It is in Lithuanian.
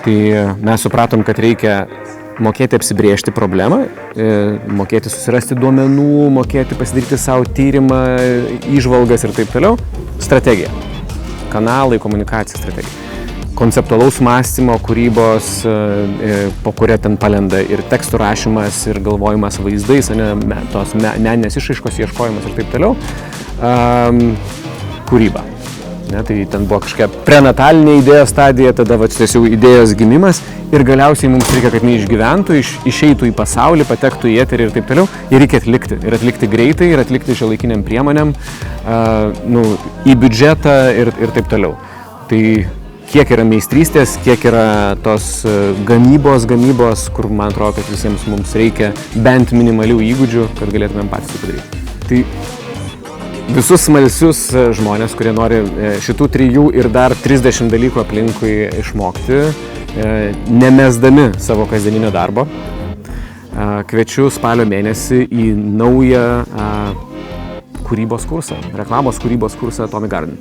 Tai mes supratom, kad reikia mokėti apsibriežti problemą, mokėti susirasti duomenų, mokėti pasidaryti savo tyrimą, įžvalgas ir taip toliau. Strategija. Kanalai, komunikacija strategija. Konceptualaus mąstymo, kūrybos, po kuria ten palenda ir tekstų rašymas, ir galvojimas vaizdais, tos meninės išraiškos ieškojimas ir taip toliau. Kūryba. Tai ten buvo kažkokia prenatalinė idėjos stadija, tada tiesiog idėjos gimimas ir galiausiai mums reikia, kad jinai išgyventų, išeitų į pasaulį, patektų į eterį ir taip toliau. Ir reikia atlikti. Ir atlikti greitai, ir atlikti šiuolaikiniam priemonėm, į biudžetą ir taip toliau. Tai kiek yra meistrystės, kiek yra tos gamybos, kur man atrodo, kad visiems mums reikia bent minimalių įgūdžių, kad galėtumėm patys tai padaryti. Tai visus smalsius žmonės, kurie nori šitų 3 ir dar 30 dalykų aplinkui išmokti, nemesdami savo kasdieninio darbo, kviečiu spalio mėnesį į naują kūrybos kursą, reklamos kūrybos kursą Atomic Garden.